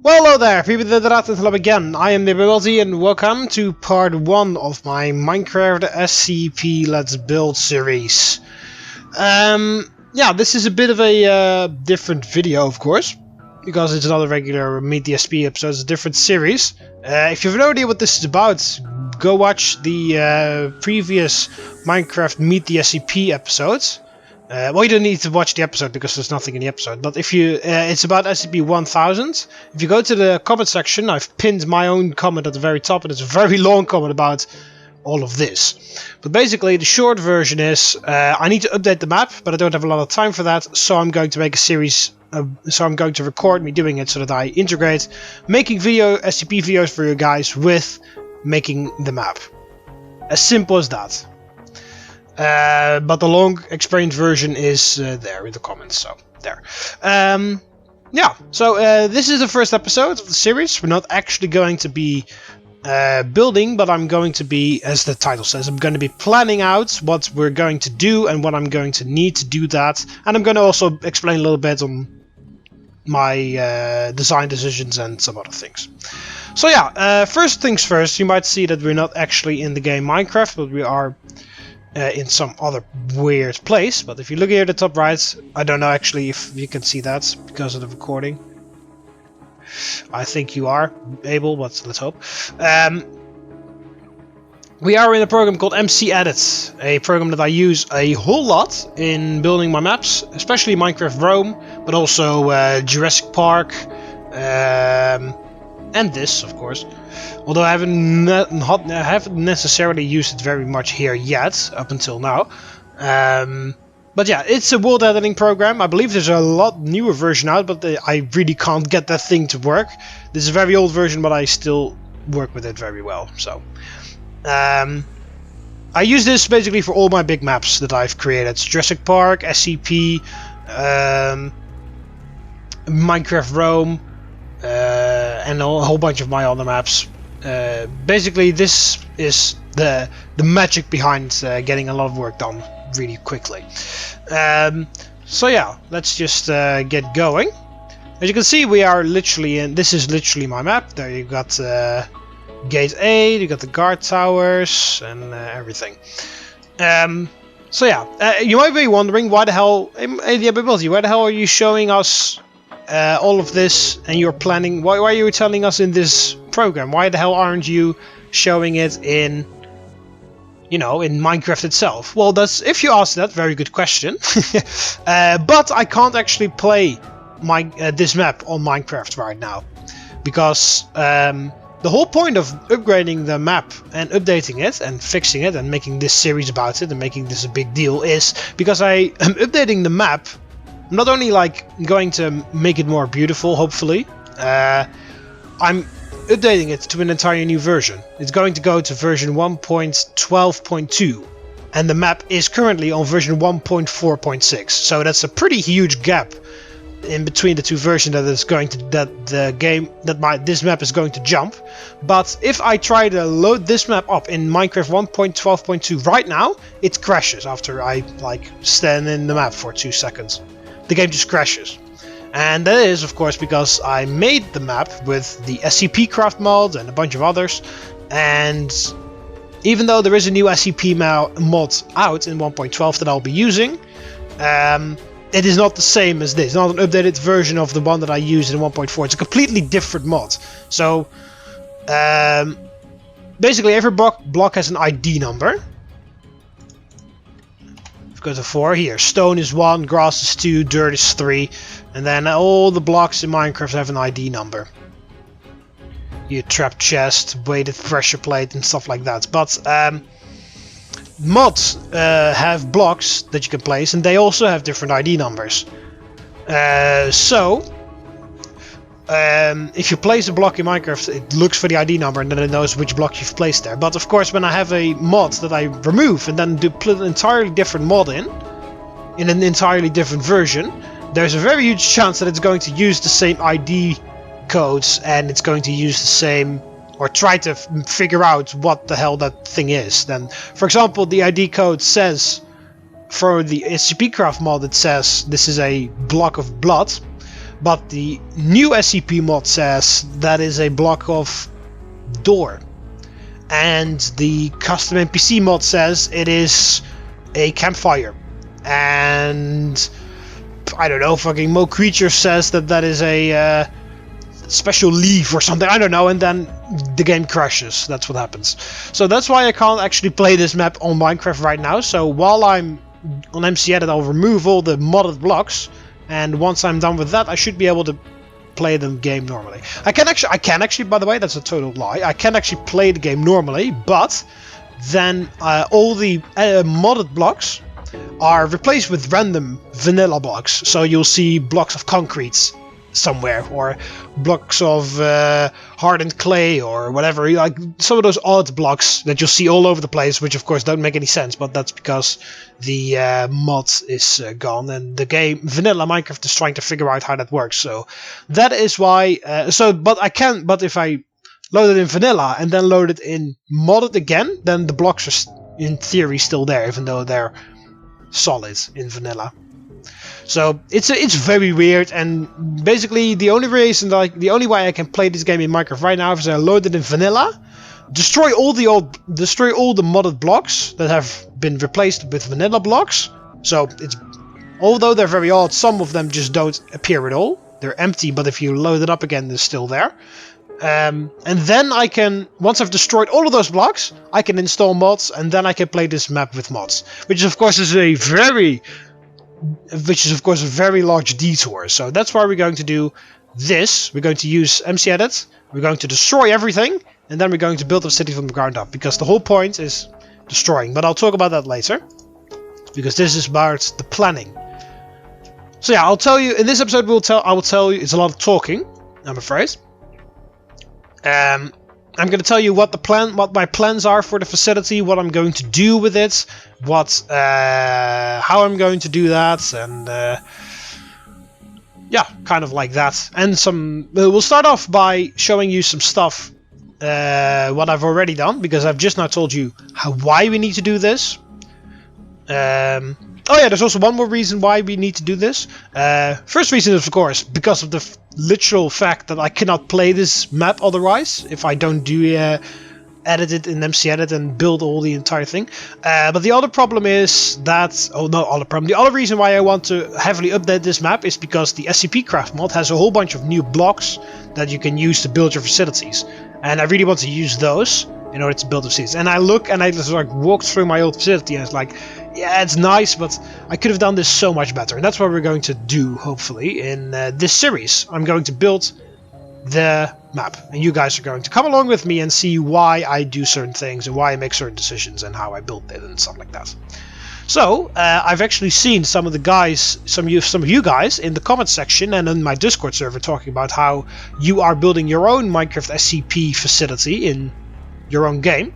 Well, hello there, people of the internet, and hello again. I am TheMBmulti, and welcome to part 1 of my Minecraft SCP Let's Build series. Yeah, this is a bit of a different video, of course, because it's not a regular Meet the SCP episode, it's a different series. If you have no idea what this is about, go watch the previous Minecraft Meet the SCP episodes. Well, you don't need to watch the episode because there's nothing in the episode, but if you, it's about SCP-1000. If you go to the comment section, I've pinned my own comment at the very top, and it's a very long comment about all of this. But basically, the short version is, I need to update the map, but I don't have a lot of time for that, so I'm going to make a series, so I'm going to record me doing it so that I integrate making SCP videos for you guys with making the map. As simple as that. But the long explained version is there in the comments, so there. Yeah, so this is the first episode of the series. We're not actually going to be building, but I'm going to be, as the title says, I'm going to be planning out what we're going to do and what I'm going to need to do that. And I'm going to also explain a little bit on my design decisions and some other things. So yeah, first things first, you might see that we're not actually in the game Minecraft, but we are in some other weird place. But if you look here at the top right, I don't know actually if you can see that because of the recording. I think you are able, but let's hope. We are in a program called MC Edit, a program that I use a whole lot in building my maps, especially Minecraft Rome, but also Jurassic Park, and this, of course. Although I haven't necessarily used it very much here yet, up until now. But yeah, it's a world editing program. I believe there's a lot newer version out, but I really can't get that thing to work. This is a very old version, but I still work with it very well. So, I use this basically for all my big maps that I've created. Jurassic Park, SCP, Minecraft Rome, and a whole bunch of my other maps. Basically, this is the magic behind getting a lot of work done really quickly. So yeah, let's just get going. As you can see, we are literally in. This is literally my map. There you got Gate 8, you got the guard towers, and everything. So yeah, you might be wondering why the hell, TheMBmulti, why the hell are you showing us all of this, and you're planning, why are you telling us in this program? Why the hell aren't you showing it in, you know, in Minecraft itself? Well, that's, if you ask that, very good question. But I can't actually play this map on Minecraft right now, because the whole point of upgrading the map and updating it and fixing it and making this series about it and making this a big deal is because I am updating the map. Not only like going to make it more beautiful, hopefully, I'm updating it to an entirely new version. It's going to go to version 1.12.2, and the map is currently on version 1.4.6. So that's a pretty huge gap in between the two versions that is going to this map is going to jump. But if I try to load this map up in Minecraft 1.12.2 right now, it crashes after I like stand in the map for 2 seconds. The game just crashes. And that is, of course, because I made the map with the SCP craft mod and a bunch of others. And even though there is a new SCP mod out in 1.12 that I'll be using, it is not the same as this. It's not an updated version of the one that I used in 1.4. It's a completely different mod. So, basically every block has an ID number. Go to 4 here. Stone is 1, grass is 2, dirt is 3, and then all the blocks in Minecraft have an ID number. Your trap chest, weighted pressure plate, and stuff like that. But mods have blocks that you can place, and they also have different ID numbers. If you place a block in Minecraft, it looks for the ID number and then it knows which block you've placed there. But of course, when I have a mod that I remove and then put an entirely different mod in an entirely different version, there's a very huge chance that it's going to use the same ID codes and it's going to use the same, or try to figure out what the hell that thing is. Then, for example, the ID code says, for the SCP craft mod, it says this is a block of blood. but the new SCP mod says that is a block of door, and the custom NPC mod says it is a campfire, and I don't know, fucking Mo Creature says that that is a special leaf or something, I don't know, and then the game crashes. That's what happens. So that's why I can't actually play this map on Minecraft right now. So while I'm on MC Edit, I'll remove all the modded blocks, and once I'm done with that, I should be able to play the game normally. I can actually, by the way, that's a total lie. I can actually play the game normally, but then all the modded blocks are replaced with random vanilla blocks. So you'll see blocks of concrete somewhere, or blocks of hardened clay, or whatever, like some of those odd blocks that you'll see all over the place, which of course don't make any sense, but that's because the mod is gone, and the game vanilla Minecraft is trying to figure out how that works. So that is why but if I load it in vanilla and then load it in modded again, then the blocks are in theory still there, even though they're solid in vanilla. So it's very weird, and basically the only way I can play this game in Minecraft right now is I load it in vanilla, destroy all the modded blocks that have been replaced with vanilla blocks. So although they're very odd, some of them just don't appear at all. They're empty, but if you load it up again, they're still there. And then I can, once I've destroyed all of those blocks, I can install mods, and then I can play this map with mods, which of course is a very large detour. So that's why we're going to do this. We're going to use MC Edit, we're going to destroy everything, and then we're going to build a city from the ground up, because the whole point is destroying. But I'll talk about that later, because this is about the planning. So yeah, I'll tell you in this episode. I will tell you. It's a lot of talking, I'm afraid. I'm going to tell you what my plans are for the facility, what I'm going to do with it, how I'm going to do that, and yeah, kind of like that. And we'll start off by showing you some stuff, what I've already done, because I've just now told you why we need to do this. Oh yeah, there's also one more reason why we need to do this. First reason is, of course, because of the literal fact that I cannot play this map otherwise if I don't edit it in MC Edit and build all the entire thing. But the other problem is that, the other reason why I want to heavily update this map is because the SCP Craft mod has a whole bunch of new blocks that you can use to build your facilities, and I really want to use those in order to build the facilities. And I just like walked through my old facility, and it's like, yeah, it's nice, but I could have done this so much better. And that's what we're going to do, hopefully, in this series. I'm going to build the map, and you guys are going to come along with me and see why I do certain things, and why I make certain decisions, and how I build it, and stuff like that. So, I've actually seen some of you guys in the comment section and in my Discord server talking about how you are building your own Minecraft SCP facility in your own game.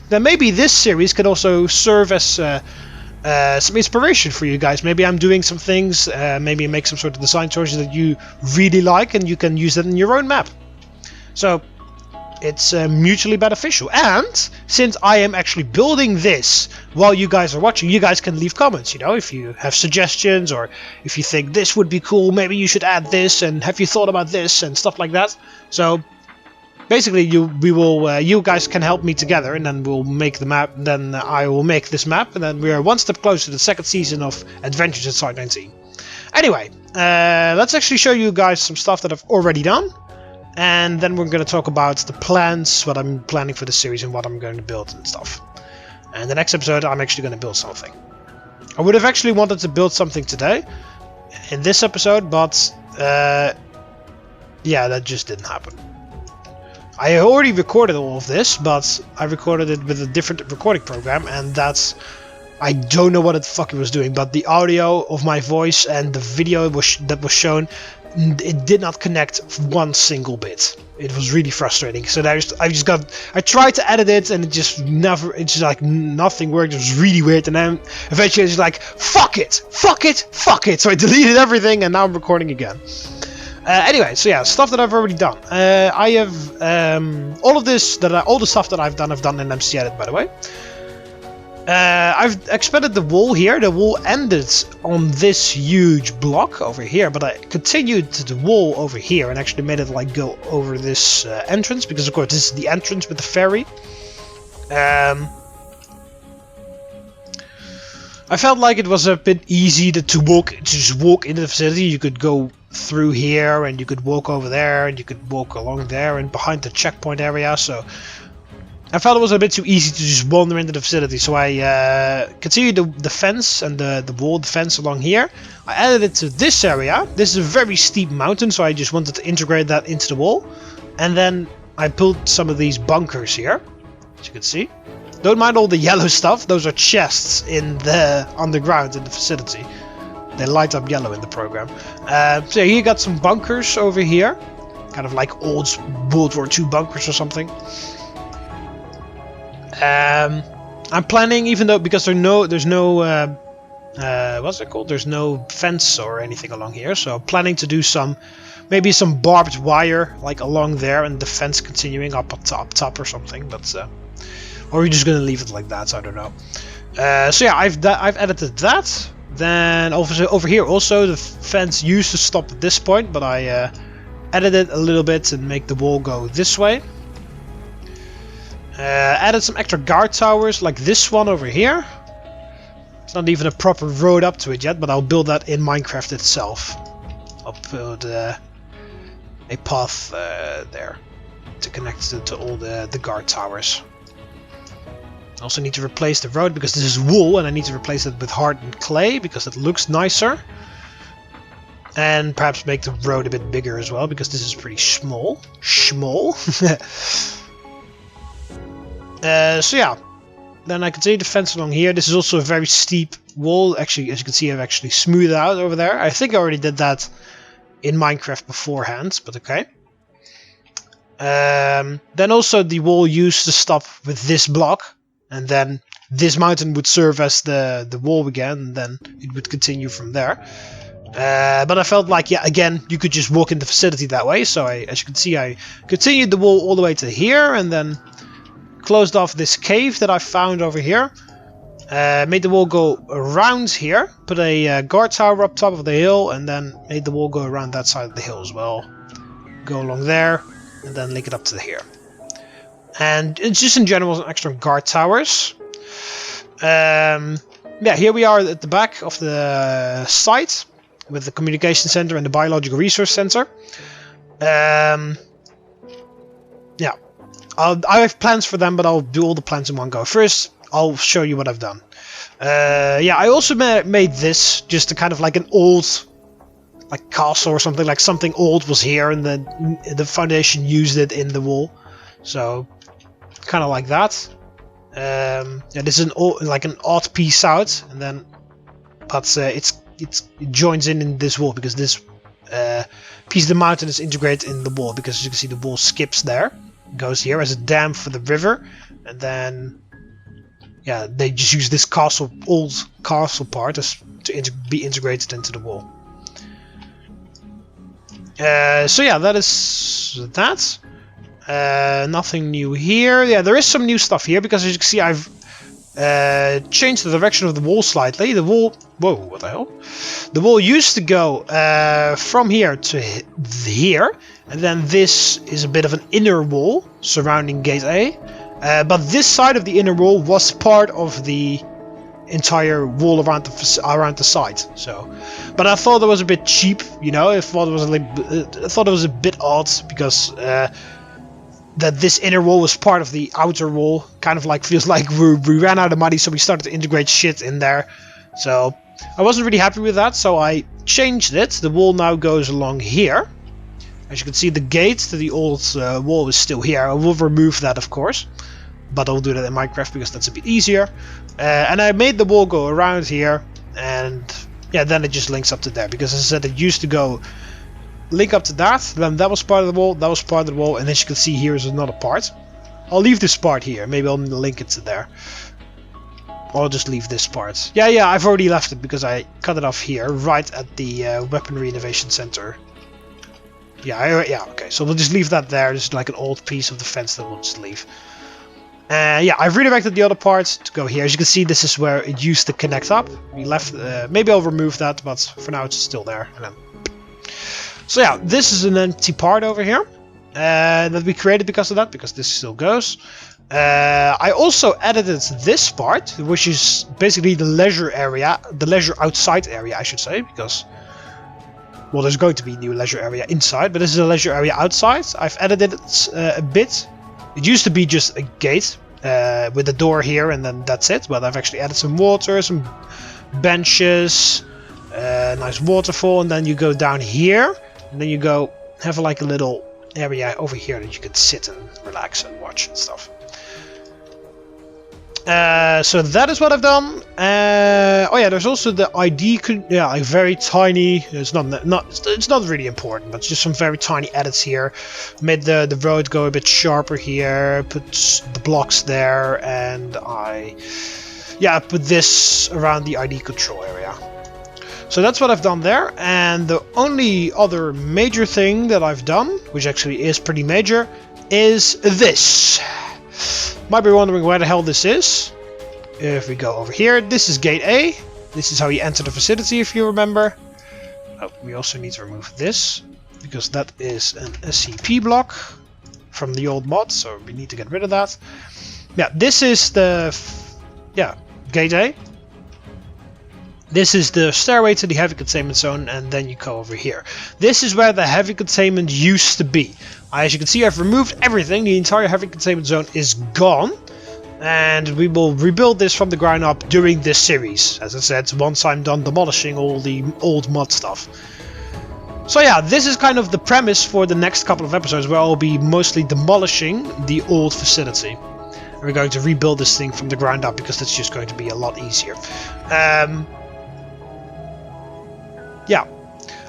Then maybe this series could also serve as some inspiration for you guys. Maybe I'm doing some things, maybe make some sort of design choices that you really like, and you can use that in your own map. So it's mutually beneficial. And since I am actually building this while you guys are watching, you guys can leave comments, you know, if you have suggestions, or if you think this would be cool, maybe you should add this, and have you thought about this, and stuff like that. So basically, you guys can help me together, and then we'll make the map. Then I will make this map, and then we are one step closer to the second season of Adventures at Site 19. Anyway, let's actually show you guys some stuff that I've already done, and then we're going to talk about the plans, what I'm planning for the series, and what I'm going to build and stuff. And the next episode, I'm actually going to build something. I would have actually wanted to build something today in this episode, but yeah, that just didn't happen. I already recorded all of this, but I recorded it with a different recording program, and I don't know what the fuck it was doing, but the audio of my voice and the video that was shown, it did not connect one single bit. It was really frustrating. So I tried to edit it, and it's just like nothing worked. It was really weird, and then eventually it's like, fuck it. So I deleted everything, and now I'm recording again. Anyway, so yeah, stuff that I've already done. I have all the stuff that I've done in MC Edit, by the way. I've expanded the wall here. The wall ended on this huge block over here, but I continued to the wall over here and actually made it like go over this entrance, because of course this is the entrance with the ferry. I felt like it was a bit easy to just walk into the facility. You could go through here and you could walk over there and you could walk along there and behind the checkpoint area, so I felt it was a bit too easy to just wander into the facility, so I continued the fence and the wall, the fence along here. I added it to this area. This is a very steep mountain, so I just wanted to integrate that into the wall. And then I built some of these bunkers here, as you can see. Don't mind all the yellow stuff, those are chests in the underground in the facility. They light up yellow in the program. So you got some bunkers over here, kind of like old World War II bunkers or something. I'm planning, even though, because there's no what's it called? There's no fence or anything along here, so I'm planning to do maybe some barbed wire like along there, and the fence continuing up top or something. But or we're just gonna leave it like that. So I don't know. So yeah, I've edited that. Then over here also the fence used to stop at this point, but I edited a little bit and make the wall go this way. Added some extra guard towers like this one over here. It's not even a proper road up to it yet, but I'll build that in Minecraft itself. I'll build a path there to connect to all the guard towers. I also need to replace the road because this is wool, and I need to replace it with hardened clay because it looks nicer. And perhaps make the road a bit bigger as well, because this is pretty small. So yeah, then I continue the fence along here. This is also a very steep wall. Actually, as you can see, I've actually smoothed out over there. I think I already did that in Minecraft beforehand, but okay. Then also the wall used to stop with this block, and then this mountain would serve as the wall again, and then it would continue from there. But I felt like, yeah, again, you could just walk in the facility that way. So as you can see, I continued the wall all the way to here, and then closed off this cave that I found over here. Made the wall go around here, put a guard tower up top of the hill, and then made the wall go around that side of the hill as well. Go along there, and then link it up to here. And it's just in general some extra guard towers. Yeah, here we are at the back of the site with the communication center and the biological resource center. Yeah, I have plans for them, but I'll do all the plans in one go. First, I'll show you what I've done. Yeah, I also made this just to kind of like an old, like castle or something. Like something old was here, and then the foundation used it in the wall. So, kind of like that. Yeah, this is like an odd piece out, and then, but it joins in this wall because this piece of the mountain is integrated in the wall. Because as you can see, the wall skips there. Goes here as a dam for the river, and then yeah, they just use this old castle part to be integrated into the wall. So yeah, that is that. Nothing new here. Yeah, there is some new stuff here because as you can see, I've changed the direction of the wall slightly. The wall, whoa, what the hell? The wall used to go from here to here, and then this is a bit of an inner wall surrounding Gate A. But this side of the inner wall was part of the entire wall around the site. So, but I thought it was a bit cheap, you know. I thought it was a bit odd because that this inner wall was part of the outer wall. Kind of like feels like we ran out of money, so we started to integrate shit in there. So I wasn't really happy with that, so I changed it. The wall now goes along here. As you can see, the gate to the old wall is still here. I will remove that, of course, but I'll do that in Minecraft because that's a bit easier. And I made the wall go around here, and yeah, then it just links up to there. Because as I said, it used to go link up to that, then that was part of the wall, that was part of the wall, and as you can see, here is another part. I'll leave this part here. Maybe I'll link it to there. Or I'll just leave this part. Yeah, I've already left it because I cut it off here, right at the weaponry innovation center. Yeah, okay, so we'll just leave that there. Just like an old piece of the fence that we'll just leave. Yeah, I've redirected the other parts to go here. As you can see, this is where it used to connect up. We left. Maybe I'll remove that, but for now it's still there. And then... So yeah, this is an empty part over here that we created because of that, because this still goes. I also edited this part, which is basically the leisure area, the leisure outside area, I should say, because, well, there's going to be a new leisure area inside, but this is a leisure area outside. I've edited it a bit. It used to be just a gate with a door here, and then that's it, but I've actually added some water, some benches, nice waterfall, and then you go down here, and then you go have like a little area over here that you can sit and relax and watch and stuff. So that is what I've done. Oh yeah, there's also the ID. Yeah, like very tiny. It's not really important, but just some very tiny edits here. Made the road go a bit sharper here. Put the blocks there, and I put this around the ID control area. So that's what I've done there. And the only other major thing that I've done, which actually is pretty major, is this. Might be wondering where the hell this is. If we go over here, this is gate A. This is how you enter the facility, if you remember. Oh, we also need to remove this, because that is an SCP block from the old mod, so we need to get rid of that. Yeah, this is the gate A. This is the stairway to the heavy containment zone, and then you go over here. This is where the heavy containment used to be. As you can see, I've removed everything. The entire heavy containment zone is gone. And we will rebuild this from the ground up during this series. As I said, once I'm done demolishing all the old mod stuff. So yeah, this is kind of the premise for the next couple of episodes, where I'll be mostly demolishing the old facility. And we're going to rebuild this thing from the ground up, because that's just going to be a lot easier. Yeah.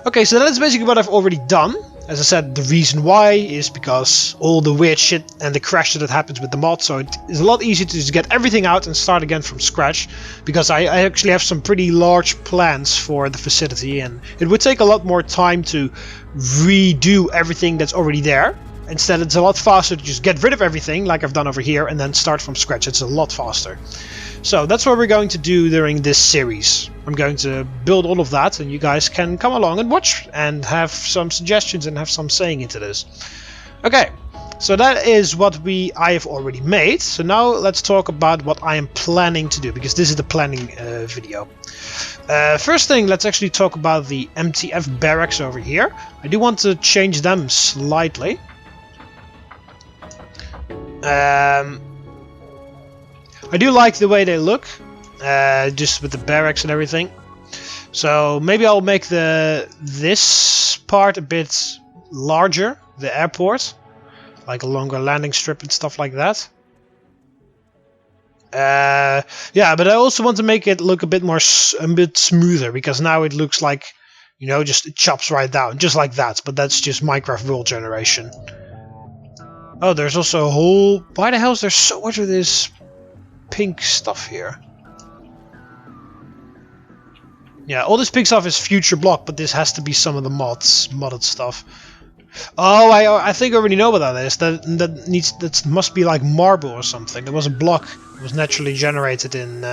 Okay, so that's basically what I've already done. As I said, the reason why is because all the weird shit and the crash that happens with the mod, so it is a lot easier to just get everything out and start again from scratch, because I actually have some pretty large plans for the facility, and it would take a lot more time to redo everything that's already there. Instead, it's a lot faster to just get rid of everything, like I've done over here, and then start from scratch. It's a lot faster. So that's what we're going to do during this series. I'm going to build all of that, and you guys can come along and watch and have some suggestions and have some saying into this. Okay, so that is what I have already made. So now let's talk about what I am planning to do, because this is the planning video. First thing, let's actually talk about the MTF barracks over here. I do want to change them slightly. I do like the way they look, just with the barracks and everything. So maybe I'll make this part a bit larger, the airport, like a longer landing strip and stuff like that. Yeah, but I also want to make it look a bit smoother, because now it looks like, you know, just it chops right down, just like that. But that's just Minecraft world generation. Oh, there's also a whole... Why the hell is there so much of this pink stuff here? Yeah, all this pink stuff is future block, but this has to be some of the modded stuff. Oh, I think I already know what that is. That must be like marble or something. There was a block that was naturally generated in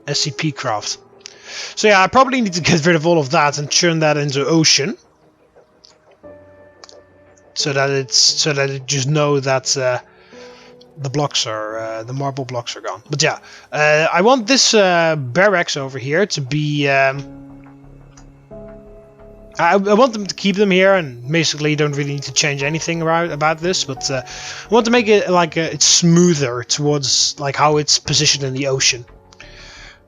SCP craft. So yeah, I probably need to get rid of all of that and turn that into ocean. So that it just know that the blocks are the marble blocks are gone. But yeah, I want this barracks over here to be. I want them to keep them here, and basically don't really need to change anything about this. But I want to make it like it's smoother towards like how it's positioned in the ocean.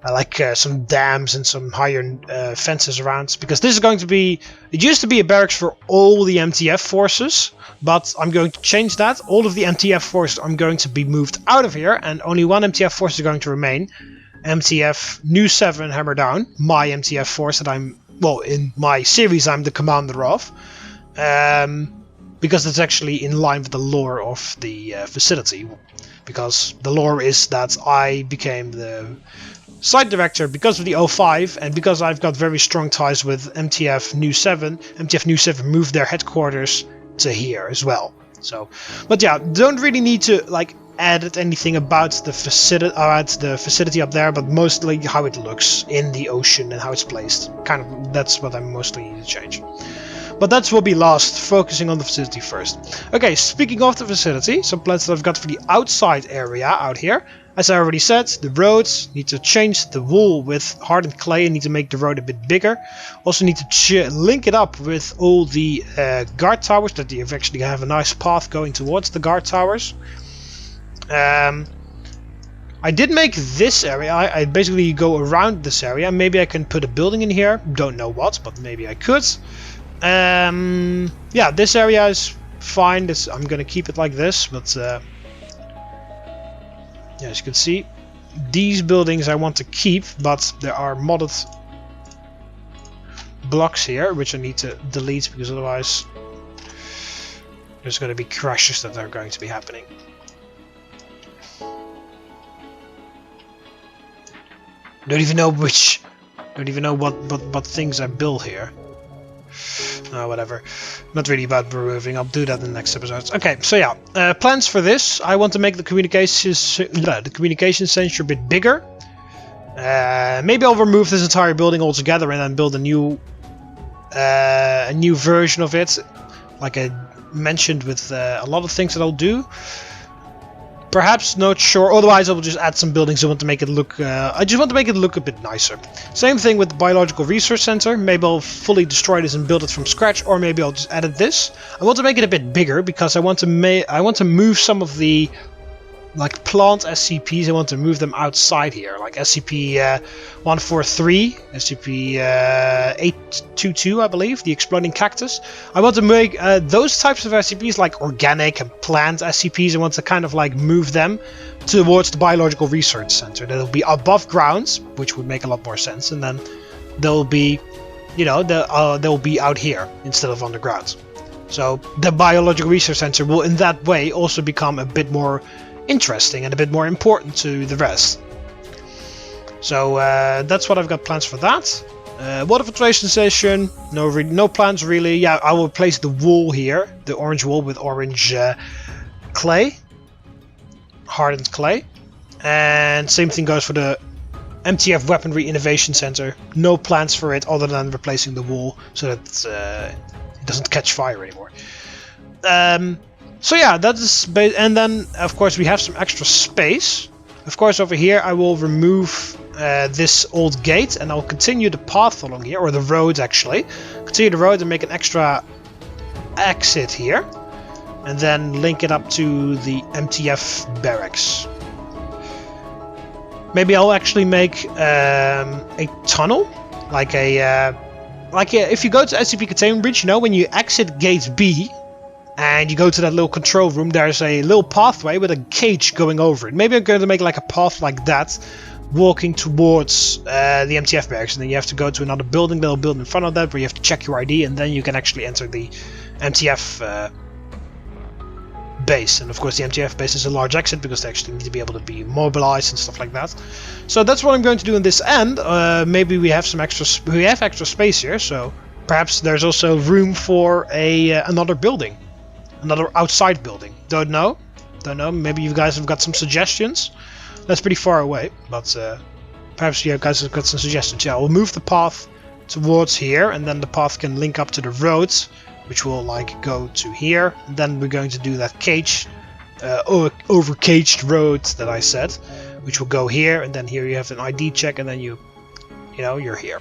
I like some dams and some higher fences around, because this is going to be... It used to be a barracks for all the MTF forces, but I'm going to change that. All of the MTF forces are going to be moved out of here, and only one MTF force is going to remain. MTF New 7 Hammer Down, my MTF force that I'm... Well, in my series I'm the commander of. Because it's actually in line with the lore of the facility. Because the lore is that I became the... site director because of the 05, and because I've got very strong ties with MTF New 7. MTF New 7 moved their headquarters to here as well. So, but yeah, don't really need to like add anything about the facility up there, but mostly how it looks in the ocean and how it's placed. Kind of, that's what I mostly need to change. But that will be last, focusing on the facility first. Okay, speaking of the facility, some plans that I've got for the outside area out here. As I already said, the roads need to change the wool with hardened clay and need to make the road a bit bigger. Also need to link it up with all the guard towers, that you actually have a nice path going towards the guard towers. I did make this area, I basically go around this area. Maybe I can put a building in here, don't know what, but maybe I could. Yeah, this area is fine. I'm gonna keep it like this, but yeah, as you can see, these buildings I want to keep, but there are modded blocks here which I need to delete because otherwise there's going to be crashes that are going to be happening. Don't even know what things I built here. No, whatever. Not really about removing. I'll do that in the next episodes. Okay, so yeah, plans for this. I want to make the communication center a bit bigger. Maybe I'll remove this entire building altogether and then build a new version of it, like I mentioned with a lot of things that I'll do. Perhaps, not sure. Otherwise, I will just add some buildings. I want to make it look. I just want to make it look a bit nicer. Same thing with the biological research center. Maybe I'll fully destroy this and build it from scratch, or maybe I'll just edit this. I want to make it a bit bigger because I want to move some of the like plant SCPs. I want to move them outside here, like SCP 143, SCP 822, I believe, the exploding cactus. I want to make those types of SCPs, like organic and plant SCPs. I want to kind of like move them towards the biological research center. That'll be above grounds, which would make a lot more sense, and then they'll be, you know, they'll be out here instead of underground. So the biological research center will, in that way, also become a bit more interesting and a bit more important to the rest. So that's what I've got plans for that. Water filtration station, no plans really. Yeah, I will replace the wool here, the orange wool, with orange clay, hardened clay. And same thing goes for the MTF Weaponry Innovation Center. No plans for it other than replacing the wool so that it doesn't catch fire anymore. So yeah, that is, and then of course we have some extra space. Of course over here I will remove this old gate and I'll continue the path along here, or the road actually. Continue the road and make an extra exit here. And then link it up to the MTF barracks. Maybe I'll actually make a tunnel, like if you go to SCP Containment Breach, you know, when you exit gate B, and you go to that little control room, there's a little pathway with a cage going over it. Maybe I'm going to make like a path like that, walking towards the MTF barracks, and then you have to go to another building that'll build in front of that, where you have to check your ID, and then you can actually enter the MTF base. And of course the MTF base is a large exit because they actually need to be able to be mobilized and stuff like that. So that's what I'm going to do in this end. Maybe we have some extra space here, so perhaps there's also room for another building. Another outside building. Don't know. Maybe you guys have got some suggestions. That's pretty far away, but perhaps you guys have got some suggestions. Yeah, we'll move the path towards here, and then the path can link up to the roads, which will like go to here. And then we're going to do that cage, over caged road that I said, which will go here, and then here you have an ID check, and then you're here.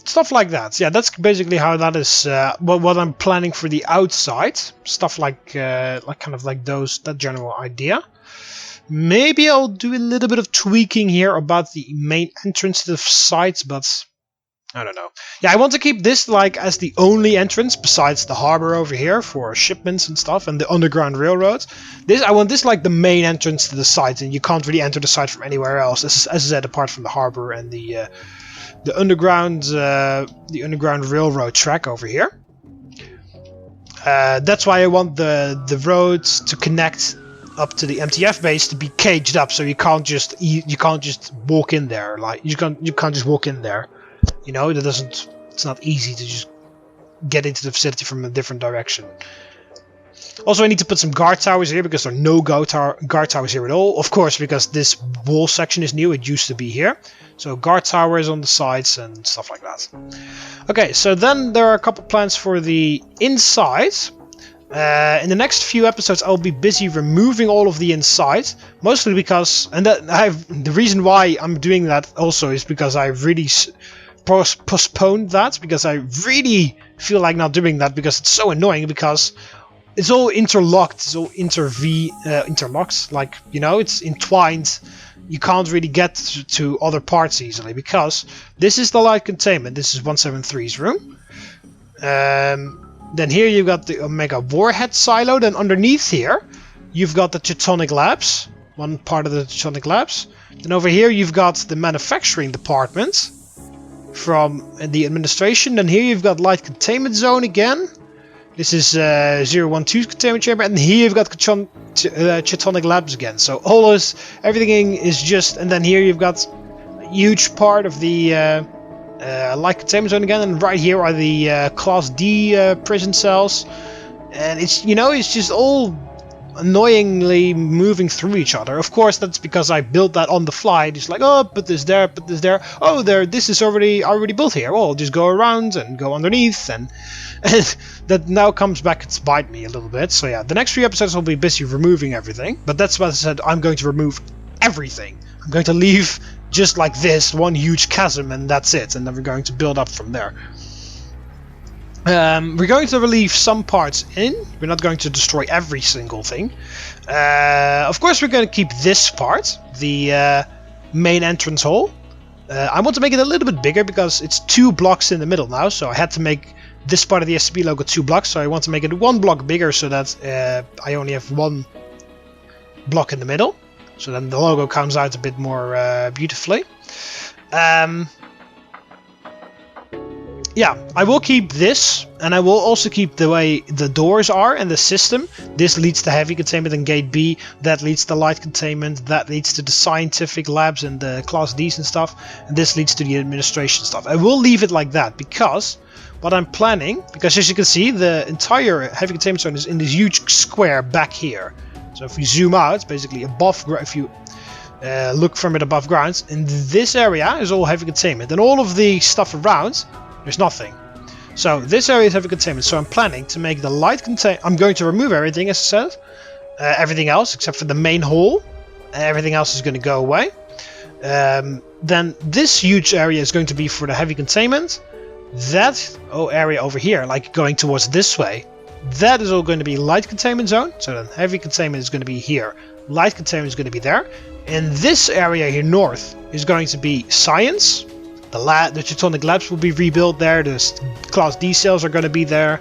Stuff like that. Yeah, that's basically how that is. What I'm planning for the outside. Stuff like kind of like that general idea. Maybe I'll do a little bit of tweaking here about the main entrance to the site, but I don't know. Yeah, I want to keep this like as the only entrance besides the harbor over here for shipments and stuff, and the underground railroad. I want this like the main entrance to the site, and you can't really enter the site from anywhere else, as I said, apart from the harbor and the underground railroad track over here. That's why I want the roads to connect up to the MTF base to be caged up, so you can't just walk in there. Like you can't just walk in there. You know, it's not easy to just get into the facility from a different direction. Also, I need to put some guard towers here because there are no guard towers here at all. Of course, because this wall section is new, it used to be here. So guard towers on the sides and stuff like that. Okay, so then there are a couple plans for the inside. In the next few episodes, I'll be busy removing all of the inside, mostly because, and the reason why I'm doing that also is because I really postponed that, because I really feel like not doing that because it's so annoying, because it's all interlocked, it's all interlocked, like, you know, it's entwined. You can't really get to other parts easily, because this is the light containment. This is 173's room. Then here you've got the Omega Warhead silo. Then underneath here, you've got the Teutonic Labs. One part of the Teutonic Labs. Then over here you've got the manufacturing department from the administration. Then here you've got light containment zone again. This is 012 containment chamber, and here you've got Teutonic Labs again. So all this, everything is just, and then here you've got a huge part of the light containment zone again, and right here are the Class D prison cells, and it's, you know, it's just all annoyingly moving through each other. Of course, that's because I built that on the fly. Just like, oh, put this there, put this there. Oh, there, this is already built here. Well, I'll just go around and go underneath, and that now comes back to bite me a little bit. So yeah, the next 3 episodes will be busy removing everything. But that's what I said. I'm going to remove everything. I'm going to leave just like this one huge chasm, and that's it. And then we're going to build up from there. We're going to leave some parts in. We're not going to destroy every single thing. Of course, we're going to keep this part, the main entrance hall. I want to make it a little bit bigger because it's 2 blocks in the middle now. So I had to make this part of the SCP logo 2 blocks. So I want to make it 1 block bigger so that I only have 1 block in the middle. So then the logo comes out a bit more beautifully. Yeah, I will keep this, and I will also keep the way the doors are and the system. This leads to heavy containment and gate B, that leads to light containment, that leads to the scientific labs and the Class Ds and stuff, and this leads to the administration stuff. I will leave it like that, because what I'm planning, because as you can see, the entire heavy containment zone is in this huge square back here. So if you zoom out, basically above, if you look from it above ground, in this area is all heavy containment, and all of the stuff around, there's nothing. So this area is heavy containment. So I'm planning to make the light contain. I'm going to remove everything, as I said, everything else except for the main hall. Everything else is going to go away. Then this huge area is going to be for the heavy containment. That area over here, like going towards this way, that is all going to be light containment zone. So then heavy containment is going to be here. Light containment is going to be there. And this area here north is going to be science. The Teutonic Labs will be rebuilt there. The Class D cells are going to be there.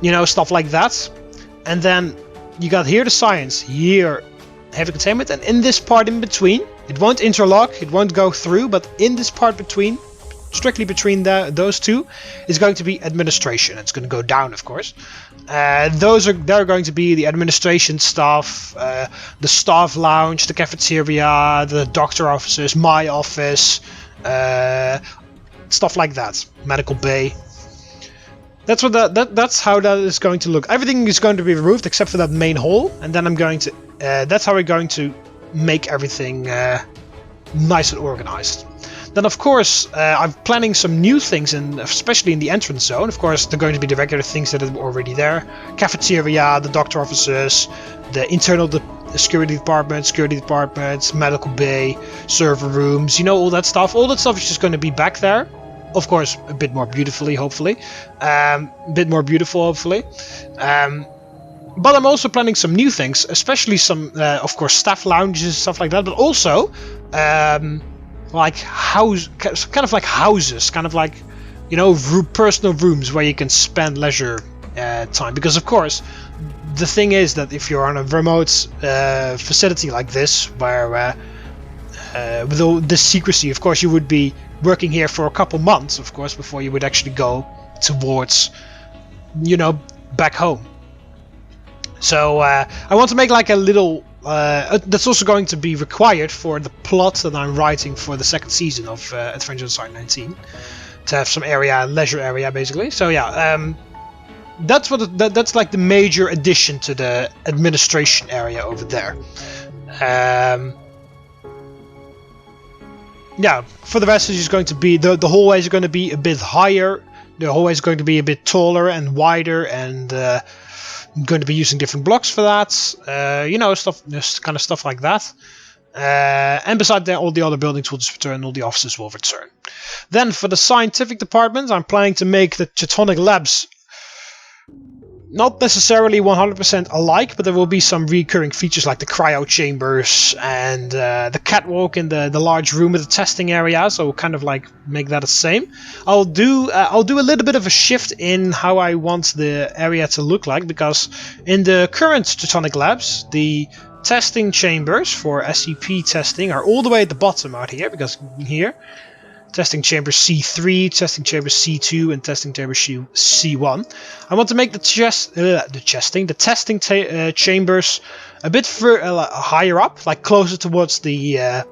You know, stuff like that. And then you got here the science, here heavy containment, and in this part in between, it won't interlock, it won't go through, but in this part between, strictly between those two, is going to be administration. It's going to go down, of course. They're going to be the administration staff, the staff lounge, the cafeteria, the doctor offices, my office, stuff like that. Medical bay. That's what that's how that is going to look. Everything is going to be removed except for that main hall, and then I'm going to. That's how we're going to make everything nice and organized. Then, of course, I'm planning some new things, especially in the entrance zone. Of course, they're going to be the regular things that are already there. Cafeteria, the doctor offices, the internal security departments, medical bay, server rooms, you know, all that stuff. All that stuff is just going to be back there. Of course, a bit more beautifully, hopefully. But I'm also planning some new things, especially some, of course, staff lounges, stuff like that, but also... like kind of like houses, kind of like, you know, personal rooms where you can spend leisure time. Because of course, the thing is that if you're on a remote facility like this, where with all this secrecy, of course, you would be working here for a couple months, of course, before you would actually go towards, you know, back home. So I want to make like a little. That's also going to be required for the plot that I'm writing for the 2nd season of Adventures in Site 19. to have some area, leisure area, basically. So yeah, that's what that's like the major addition to the administration area over there. Yeah, for the rest it's just going to be the hallways are going to be a bit higher. The hallway is going to be a bit taller and wider, and I'm going to be using different blocks for that. You know, stuff, just kind of stuff like that. And beside that, all the other buildings will just return, all the offices will return. Then for the scientific department, I'm planning to make the Teutonic labs not necessarily 100% alike, but there will be some recurring features like the cryo chambers and the catwalk in the large room with the testing area. So we'll kind of like make that the same. I'll do a little bit of a shift in how I want the area to look like, because in the current Teutonic labs, the testing chambers for SCP testing are all the way at the bottom out here, because here. Testing chamber C3, testing chamber C2, and testing chamber C1. I want to make the testing chambers a bit higher up, like closer towards the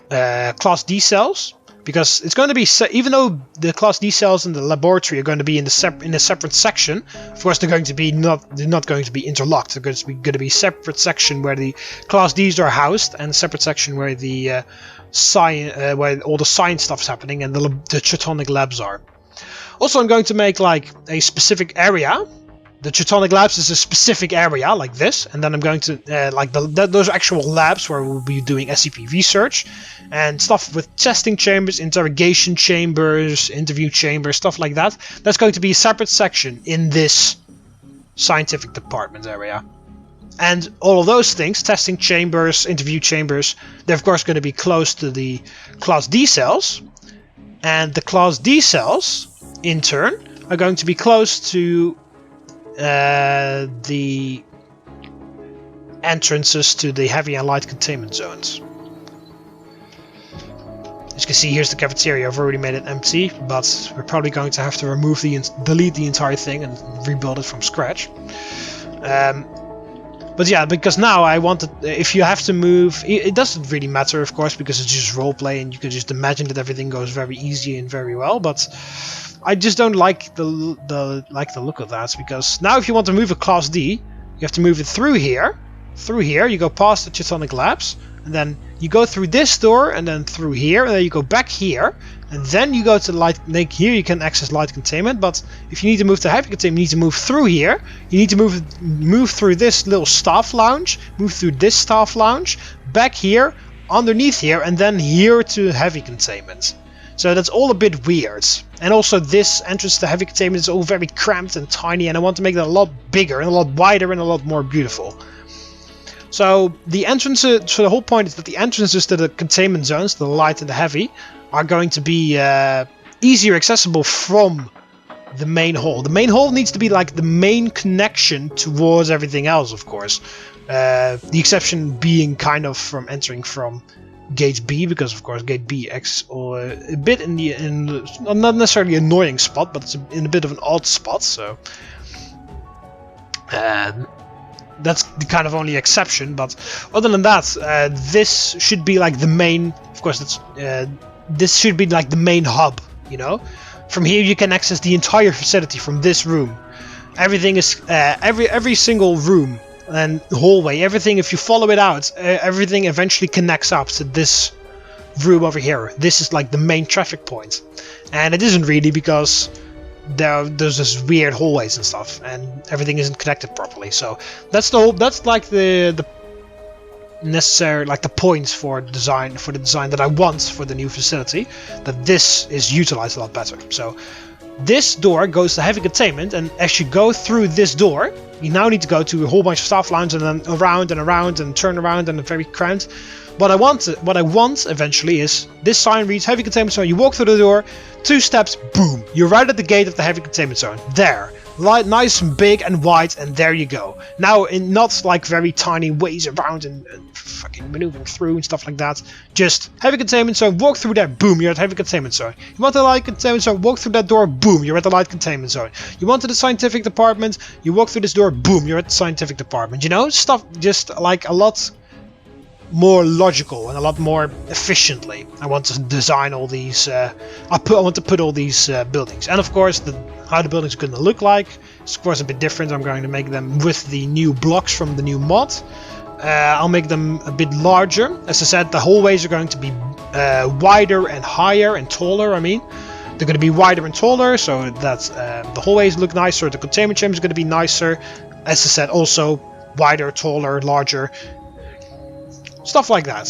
Class D cells, because it's going to be, even though the Class D cells in the laboratory are going to be in a separate section, of course they're not going to be interlocked. They're going to be separate section where the Class Ds are housed, and separate section where the where all the science stuff is happening and the Teutonic labs are. Also, I'm going to make like a specific area. The Teutonic labs is a specific area like this, and then I'm going to like those are actual labs where we'll be doing SCP research and stuff with testing chambers, interrogation chambers, interview chambers, stuff like that. That's going to be a separate section in this scientific department area. And all of those things, testing chambers, interview chambers, they're of course going to be close to the Class D cells. And the Class D cells, in turn, are going to be close to the entrances to the heavy and light containment zones. As you can see, here's the cafeteria. I've already made it empty, but we're probably going to have to delete the entire thing and rebuild it from scratch. But yeah, because now I wanted, if you have to move, it doesn't really matter, of course, because it's just roleplay and you can just imagine that everything goes very easy and very well. But I just don't like the look of that, because now if you want to move a Class D, you have to move it through here. You go past the Teutonic labs, and then you go through this door, and then through here, and then you go back here, and then you go to light. Like here, you can access light containment. But if you need to move to heavy containment, you need to move through here. You need to move through this little staff lounge, move through this staff lounge, back here, underneath here, and then here to heavy containment. So that's all a bit weird. And also this entrance to heavy containment is all very cramped and tiny, and I want to make that a lot bigger and a lot wider and a lot more beautiful. So the entrances, so the whole point is that the entrances to the containment zones, the light and the heavy, are going to be easier accessible from the main hall. The main hall needs to be like the main connection towards everything else, of course. The exception being kind of from entering from Gate B, because of course Gate B acts a bit in not necessarily an annoying spot, but it's in a bit of an odd spot. So that's the kind of only exception. But other than that, this should be like the main. Of course, this should be like the main hub. You know, from here you can access the entire facility from this room. Everything is every single room and hallway, everything, if you follow it out, everything eventually connects up to this room over here. This is like the main traffic point, and it isn't really, because there's this weird hallways and stuff, and everything isn't connected properly. So that's like the necessary, like the points for the design that I want for the new facility, that this is utilized a lot better. So this door goes to heavy containment, and as you go through this door, you now need to go to a whole bunch of staff lounge, and then around and around and turn around, and very cramped. What I want eventually is this sign reads heavy containment zone. You walk through the door, 2 steps, boom, you're right at the gate of the heavy containment zone. There, nice and big and wide, and there you go. Now, in not like very tiny ways around and fucking maneuvering through and stuff like that. Just heavy containment zone, walk through there, boom, you're at heavy containment zone. You want the light containment zone, walk through that door, boom, you're at the light containment zone. You want to the scientific department, you walk through this door, boom, you're at the scientific department. You know, stuff just like a lot more logical and a lot more efficiently. I want to design all these. I want to put all these buildings, and of course, how the buildings are going to look like is of course a bit different. I'm going to make them with the new blocks from the new mod. I'll make them a bit larger. As I said, the hallways are going to be wider and higher and taller. I mean, they're going to be wider and taller, so that the hallways look nicer. The containment chamber is going to be nicer. As I said, also wider, taller, larger. Stuff like that.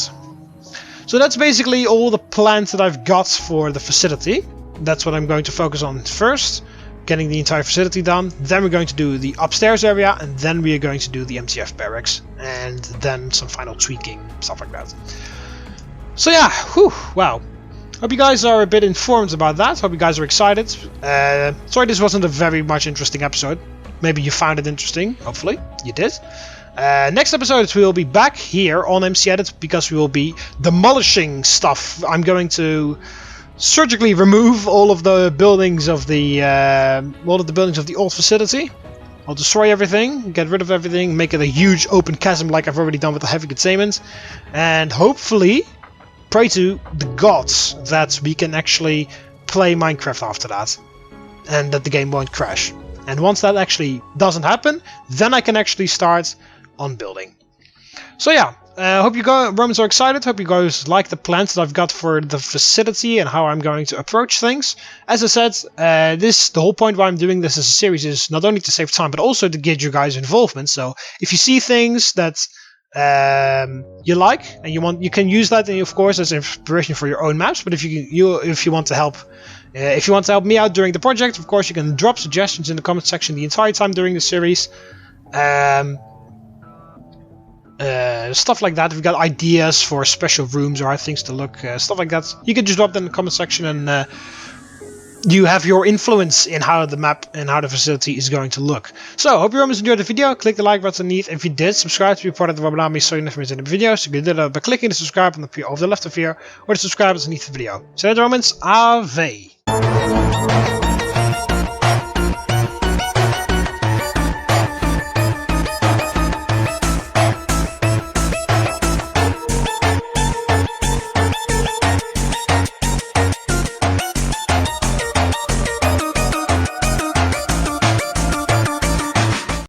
So that's basically all the plans that I've got for the facility. That's what I'm going to focus on first. Getting the entire facility done. Then we're going to do the upstairs area. And then we are going to do the MTF barracks. And then some final tweaking. Stuff like that. So yeah. Whew, wow. Hope you guys are a bit informed about that. Hope you guys are excited. Sorry this wasn't a very much interesting episode. Maybe you found it interesting. Hopefully you did. Next episode we will be back here on MC Edit because we will be demolishing stuff. I'm going to surgically remove all of the buildings of the old facility. I'll destroy everything, get rid of everything, make it a huge open chasm like I've already done with the heavy containment, and hopefully pray to the gods that we can actually play Minecraft after that and that the game won't crash. And once that actually doesn't happen, then I can actually start on building. So yeah, hope you Romans are excited. Hope you guys like the plans that I've got for the facility and how I'm going to approach things. As I said, the whole point why I'm doing this as a series is not only to save time, but also to get you guys involvement. So if you see things that you like and you can use that, of course, as inspiration for your own maps. But if you want to help. If you want to help me out during the project, of course, you can drop suggestions in the comment section the entire time during the series. Stuff like that. If you've got ideas for special rooms or how things to look, stuff like that, you can just drop them in the comment section and you have your influence in how the map and how the facility is going to look. So, hope you guys enjoyed the video. Click the like button underneath. If you did, subscribe to be part of the TheMBmulti so you never miss any videos. You can do that by clicking the subscribe on the left of here or the subscribe underneath the video. So, Romans, Ave.